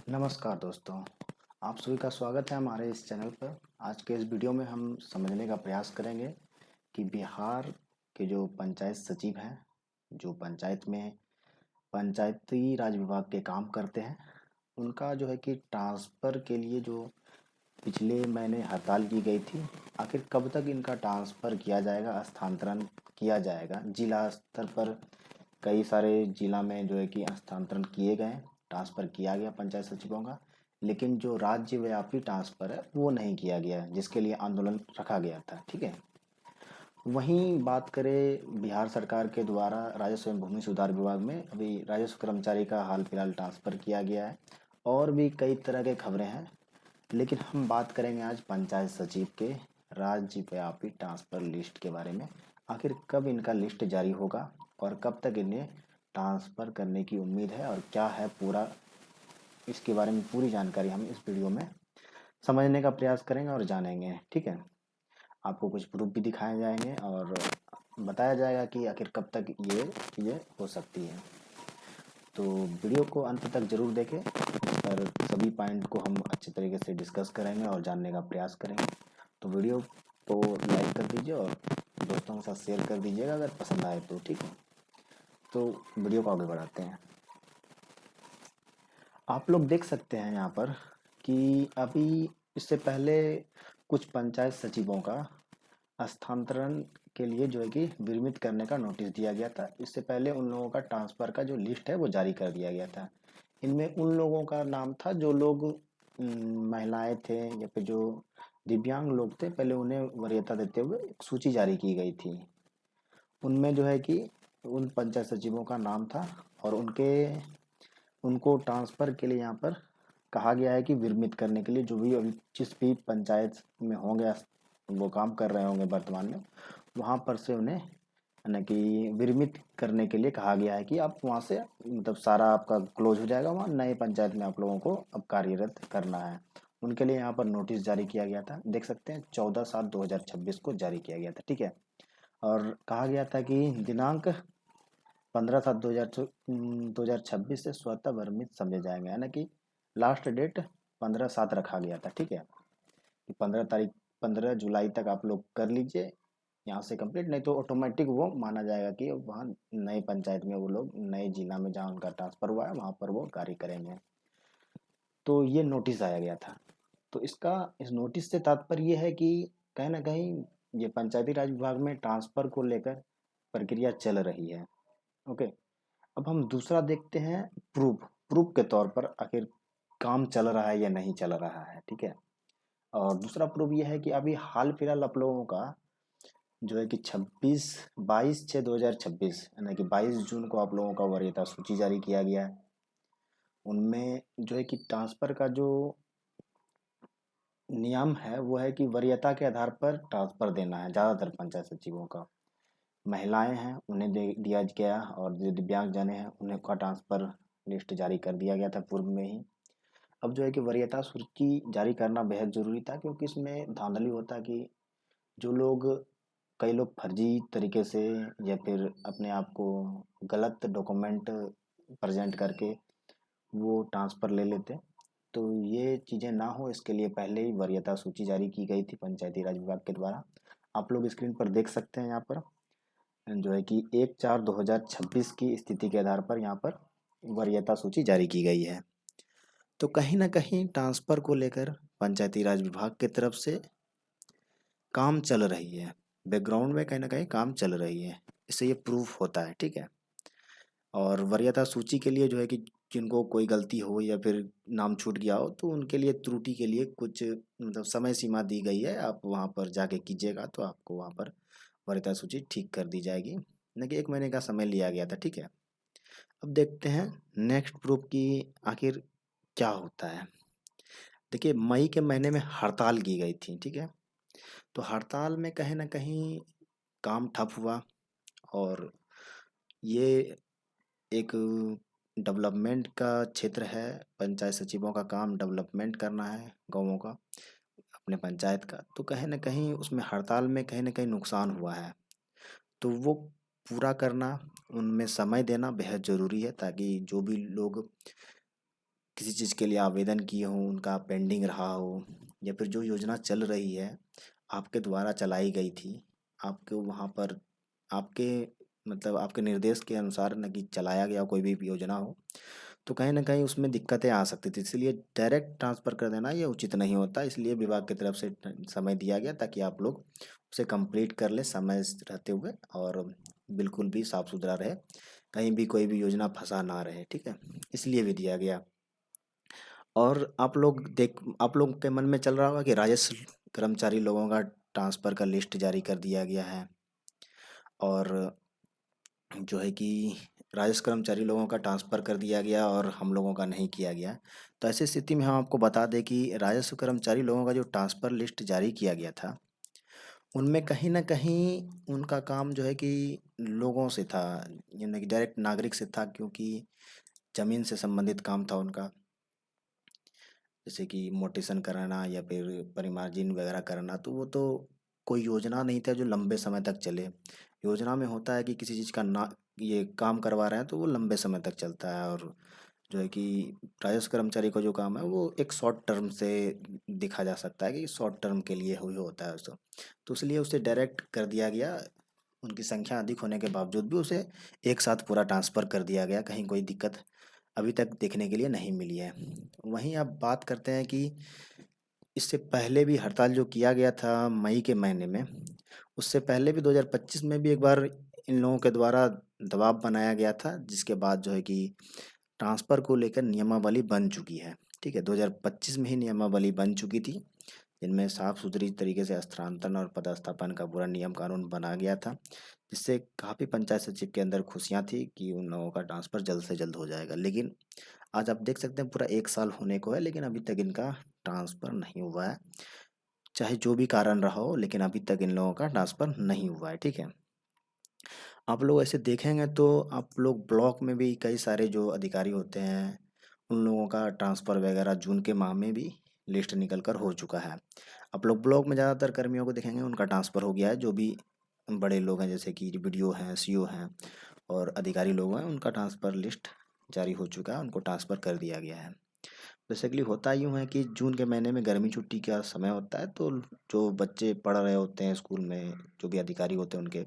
नमस्कार दोस्तों, आप सभी का स्वागत है हमारे इस चैनल पर। आज के इस वीडियो में हम समझने का प्रयास करेंगे कि बिहार के जो पंचायत सचिव हैं, जो पंचायत में पंचायती राज विभाग के काम करते हैं, उनका जो है कि ट्रांसफ़र के लिए जो पिछले महीने हड़ताल की गई थी, आखिर कब तक इनका ट्रांसफ़र किया जाएगा, स्थानांतरण किया जाएगा। जिला स्तर पर कई सारे जिला में जो है कि हस्तांतरण किए गए, ट्रांसफ़र किया गया पंचायत सचिवों का, लेकिन जो राज्यव्यापी ट्रांसफ़र है वो नहीं किया गया, जिसके लिए आंदोलन रखा गया था। ठीक है। वहीं बात करें बिहार सरकार के द्वारा राजस्व एवं भूमि सुधार विभाग में अभी राजस्व कर्मचारी का हाल फिलहाल ट्रांसफ़र किया गया है, और भी कई तरह के खबरें हैं, लेकिन हम बात करेंगे आज पंचायत सचिव के राज्यव्यापी ट्रांसफ़र लिस्ट के बारे में। आखिर कब इनका लिस्ट जारी होगा और कब तक इन्हें ट्रांसफ़र करने की उम्मीद है, और क्या है पूरा इसके बारे में पूरी जानकारी हम इस वीडियो में समझने का प्रयास करेंगे और जानेंगे। ठीक है। आपको कुछ प्रूफ भी दिखाए जाएंगे और बताया जाएगा कि आखिर कब तक ये चीज़ें हो सकती हैं। तो वीडियो को अंत तक ज़रूर देखें, इस पर सभी पॉइंट को हम अच्छे तरीके से डिस्कस करेंगे और जानने का प्रयास करेंगे। तो वीडियो को लाइक कर दीजिए और दोस्तों के साथ शेयर कर दीजिएगा अगर पसंद आए तो। ठीक है। तो वीडियो को आगे बढ़ाते हैं। आप लोग देख सकते हैं यहाँ पर कि अभी इससे पहले कुछ पंचायत सचिवों का स्थानांतरण के लिए जो है कि विरमित करने का नोटिस दिया गया था। इससे पहले उन लोगों का ट्रांसफ़र का जो लिस्ट है वो जारी कर दिया गया था। इनमें उन लोगों का नाम था जो लोग महिलाएं थे या फिर जो दिव्यांग लोग थे, पहले उन्हें वरीयता देते हुए एक सूची जारी की गई थी। उनमें जो है कि उन पंचायत सचिवों का नाम था, और उनको ट्रांसफ़र के लिए यहाँ पर कहा गया है कि विरमित करने के लिए जो भी अभी जिस भी पंचायत में होंगे, वो काम कर रहे होंगे वर्तमान में, वहाँ पर से उन्हें यानी कि विरमित करने के लिए कहा गया है कि आप वहाँ से मतलब सारा आपका क्लोज हो जाएगा, वहाँ नए पंचायत में आप लोगों को अब कार्यरत करना है। उनके लिए यहाँ पर नोटिस जारी किया गया था। देख सकते हैं 14/7/2026 को जारी किया गया था। ठीक है। और कहा गया था कि दिनांक 15/7/2026 से स्वतः विरमित समझे जाएंगे, यानी कि लास्ट डेट 15/7 रखा गया था। ठीक है। कि 15 जुलाई तक आप लोग कर लीजिए यहाँ से कंप्लीट, नहीं तो ऑटोमेटिक वो माना जाएगा कि वहाँ नए पंचायत में वो लोग नए जिला में जहाँ उनका ट्रांसफ़र हुआ है वहाँ पर वो कार्य करेंगे। तो ये नोटिस आया गया था। तो इस नोटिस से तात्पर्य ये है कि कहीं ना कहीं ये पंचायती राज विभाग में ट्रांसफ़र को लेकर प्रक्रिया चल रही है। ओके। अब हम दूसरा देखते हैं, प्रूफ प्रूफ के तौर पर आखिर काम चल रहा है या नहीं चल रहा है। ठीक है। और दूसरा प्रूफ ये है कि अभी हाल फिलहाल आप लोगों का जो है कि 22/6/2026 यानी कि 22 जून को आप लोगों का वरीयता सूची जारी किया गया है। उनमें जो है कि ट्रांसफ़र का जो नियम है वो है कि वरीयता के आधार पर ट्रांसफ़र देना है ज़्यादातर पंचायत सचिवों का। महिलाएं हैं उन्हें दे दिया गया, और जो दिव्यांग जने हैं उन्हें का ट्रांसफ़र लिस्ट जारी कर दिया गया था पूर्व में ही। अब जो है कि वरीयता सूची जारी करना बेहद ज़रूरी था, क्योंकि इसमें धांधली होता कि जो लोग कई लोग फर्जी तरीके से या फिर अपने आप को गलत डॉक्यूमेंट प्रेजेंट करके वो ट्रांसफ़र ले लेते। तो ये चीज़ें ना हो, इसके लिए पहले ही वरीयता सूची जारी की गई थी पंचायती राज विभाग के द्वारा। आप लोग स्क्रीन पर देख सकते हैं यहाँ पर जो है कि 1/4/2026 की स्थिति के आधार पर यहाँ पर वरीयता सूची जारी की गई है। तो कहीं ना कहीं ट्रांसफ़र को लेकर पंचायती राज विभाग की तरफ से काम चल रही है, बैकग्राउंड में कहीं ना कहीं काम चल रही है। इससे ये प्रूफ होता है। ठीक है। और वरीयता सूची के लिए जो है कि जिनको कोई गलती हो या फिर नाम छूट गया हो, तो उनके लिए त्रुटि के लिए कुछ मतलब समय सीमा दी गई है। आप वहाँ पर जाके कीजिएगा तो आपको वहाँ पर वरीयता सूची ठीक कर दी जाएगी, यानी कि 1 महीने का समय लिया गया था। ठीक है। अब देखते हैं नेक्स्ट प्रूफ की आखिर क्या होता है। देखिए मई के महीने में हड़ताल की गई थी। ठीक है। तो हड़ताल में कहीं ना कहीं काम ठप हुआ, और ये एक डेवलपमेंट का क्षेत्र है। पंचायत सचिवों का काम डेवलपमेंट करना है गाँवों का, अपने पंचायत का। तो कहीं न कहीं उसमें हड़ताल में कहीं न कहीं नुकसान हुआ है। तो वो पूरा करना, उनमें समय देना बेहद ज़रूरी है, ताकि जो भी लोग किसी चीज़ के लिए आवेदन किए हों, उनका पेंडिंग रहा हो, या फिर जो योजना चल रही है आपके द्वारा चलाई गई थी, आपके वहाँ पर आपके मतलब आपके निर्देश के अनुसार न कि चलाया गया कोई भी योजना हो, तो कहीं न कहीं उसमें दिक्कतें आ सकती थी। इसलिए डायरेक्ट ट्रांसफ़र कर देना ये उचित नहीं होता। इसलिए विभाग की तरफ से समय दिया गया ताकि आप लोग उसे कंप्लीट कर लें समय रहते हुए, और बिल्कुल भी साफ सुथरा रहे, कहीं भी कोई भी योजना फंसा ना रहे, ठीक है? इसलिए भी दिया गया। और आप लोग के मन में चल रहा होगा कि राजस्व कर्मचारी लोगों का ट्रांसफ़र का लिस्ट जारी कर दिया गया है, और जो है कि राजस्व कर्मचारी लोगों का ट्रांसफ़र कर दिया गया और हम लोगों का नहीं किया गया। तो ऐसी स्थिति में हम आपको बता दें कि राजस्व कर्मचारी लोगों का जो ट्रांसफ़र लिस्ट जारी किया गया था, उनमें कहीं न कहीं उनका काम जो है कि लोगों से था, यानी कि डायरेक्ट नागरिक से था, क्योंकि ज़मीन से संबंधित काम था उनका। जैसे कि मोटेशन कराना या फिर परिमार्जिन वगैरह कराना, तो वो तो कोई योजना नहीं था जो लंबे समय तक चले। योजना में होता है कि किसी चीज़ का ना ये काम करवा रहे हैं तो वो लंबे समय तक चलता है, और जो है कि राजस्व कर्मचारी का जो काम है वो एक शॉर्ट टर्म से देखा जा सकता है कि शॉर्ट टर्म के लिए हुई होता है उसको। तो इसलिए उसे डायरेक्ट कर दिया गया, उनकी संख्या अधिक होने के बावजूद भी उसे एक साथ पूरा ट्रांसफ़र कर दिया गया, कहीं कोई दिक्कत अभी तक देखने के लिए नहीं मिली है। वहीं अब बात करते हैं कि इससे पहले भी हड़ताल जो किया गया था मई के महीने में, उससे पहले भी 2025 में भी एक बार इन लोगों के द्वारा दबाव बनाया गया था, जिसके बाद जो है कि ट्रांसफ़र को लेकर नियमावली बन चुकी है। ठीक है, 2025 में ही नियमावली बन चुकी थी, जिनमें साफ सुथरी तरीके से स्थानांतरण और पदस्थापन का पूरा नियम कानून बना गया था, जिससे काफ़ी पंचायत सचिव के अंदर खुशियाँ थी कि उन लोगों का ट्रांसफ़र जल्द से जल्द हो जाएगा। लेकिन आज आप देख सकते हैं पूरा 1 साल होने को है, लेकिन अभी तक इनका ट्रांसफ़र नहीं हुआ है। चाहे जो भी कारण रहा हो, लेकिन अभी तक इन लोगों का ट्रांसफ़र नहीं हुआ है, ठीक है? आप लोग ऐसे देखेंगे तो आप लोग ब्लॉक में भी कई सारे जो अधिकारी होते हैं, उन लोगों का ट्रांसफ़र वगैरह जून के माह में भी लिस्ट निकल कर हो चुका है। आप लोग ब्लॉक में ज़्यादातर कर्मियों को देखेंगे उनका ट्रांसफ़र हो गया है, जो भी बड़े लोग हैं जैसे कि बीडीओ हैं, सीओ हैं और अधिकारी लोग हैं, उनका ट्रांसफ़र लिस्ट जारी हो चुका है, उनको ट्रांसफ़र कर दिया गया है। बेसिकली होता यूँ है कि जून के महीने में गर्मी छुट्टी का समय होता है, तो जो बच्चे पढ़ रहे होते हैं स्कूल में, जो भी अधिकारी होते हैं उनके,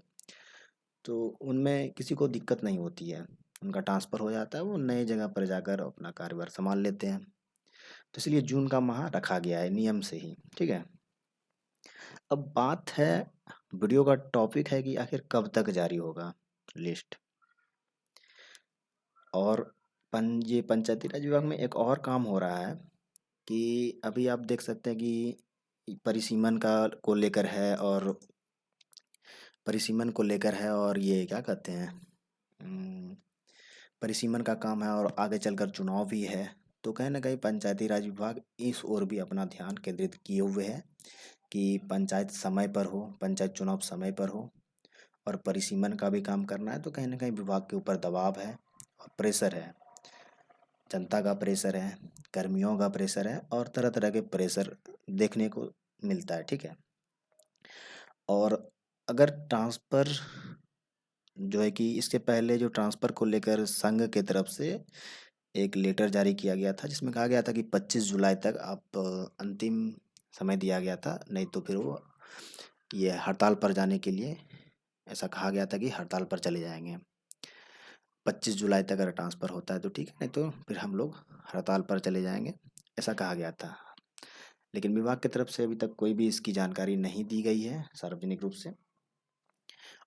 तो उनमें किसी को दिक्कत नहीं होती है। उनका ट्रांसफ़र हो जाता है, वो नए जगह पर जाकर अपना कार्यभार सँभाल लेते हैं। तो इसलिए जून का माह रखा गया है नियम से ही, ठीक है? अब बात है, वीडियो का टॉपिक है कि आखिर कब तक जारी होगा लिस्ट। और ये पंचायती राज विभाग में एक और काम हो रहा है कि अभी आप देख सकते हैं कि परिसीमन का को लेकर है, और परिसीमन को लेकर है, और ये क्या कहते हैं, उम, परिसीमन का काम है और आगे चलकर चुनाव भी है। तो कहीं न कहीं पंचायती राज विभाग इस ओर भी अपना ध्यान केंद्रित किए हुए है कि पंचायत समय पर हो, पंचायत चुनाव समय पर हो, और परिसीमन का भी काम करना है। तो कहीं न कहीं विभाग के ऊपर दबाव है और प्रेशर है। जनता का प्रेशर है, कर्मियों का प्रेशर है, और तरह-तरह के प्रेशर देखने को मिलता है, ठीक है? और अगर ट्रांसफ़र जो है कि इसके पहले जो ट्रांसफ़र को लेकर संघ की तरफ से एक लेटर जारी किया गया था, जिसमें कहा गया था कि 25 जुलाई तक आप अंतिम समय दिया गया था, नहीं तो फिर वो ये हड़ताल पर जाने के लिए ऐसा कहा गया था कि हड़ताल पर चले जाएँगे। 25 जुलाई तक अगर ट्रांसफ़र होता है तो ठीक है, नहीं तो फिर हम लोग हड़ताल पर चले जाएँगे, ऐसा कहा गया था। लेकिन विभाग की तरफ से अभी तक कोई भी इसकी जानकारी नहीं दी गई है सार्वजनिक रूप से,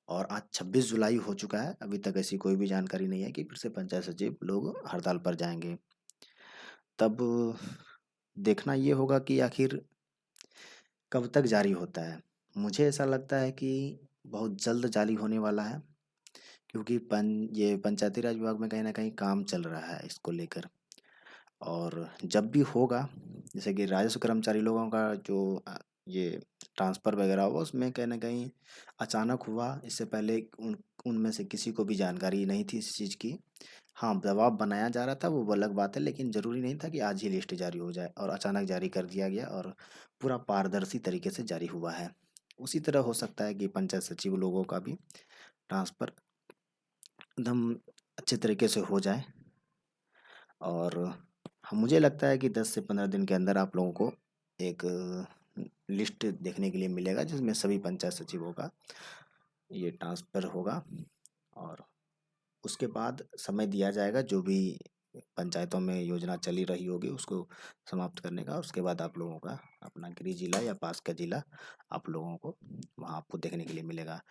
और आज 26 जुलाई हो चुका है, अभी तक ऐसी कोई भी जानकारी नहीं है कि फिर से पंचायत सचिव लोग हड़ताल पर जाएँगे। तब देखना ये होगा कि आखिर कब तक जारी होता है। मुझे ऐसा लगता है कि बहुत जल्द जारी होने वाला है, क्योंकि ये पंचायती राज विभाग में कहीं न कहीं काम चल रहा है इसको लेकर। और जब भी होगा, जैसे कि राजस्व कर्मचारी लोगों का जो ये ट्रांसफ़र वगैरह हुआ, उसमें कहीं न कहीं अचानक हुआ। इससे पहले उनमें से किसी को भी जानकारी नहीं थी इस चीज़ की। हाँ, दबाव बनाया जा रहा था, वो अलग बात है, लेकिन ज़रूरी नहीं था कि आज ही लिस्ट जारी हो जाए, और अचानक जारी कर दिया गया और पूरा पारदर्शी तरीके से जारी हुआ है। उसी तरह हो सकता है कि पंचायत सचिव लोगों का भी ट्रांसफ़र एकदम अच्छे तरीके से हो जाए, और मुझे लगता है कि 10 से 15 दिन के अंदर आप लोगों को एक लिस्ट देखने के लिए मिलेगा जिसमें सभी पंचायत सचिवों का ये ट्रांसफ़र होगा और उसके बाद समय दिया जाएगा जो भी पंचायतों में योजना चली रही होगी उसको समाप्त करने का। उसके बाद आप लोगों का अपना गृह जिला या पास का जिला आप लोगों को वहाँ आपको देखने के लिए मिलेगा।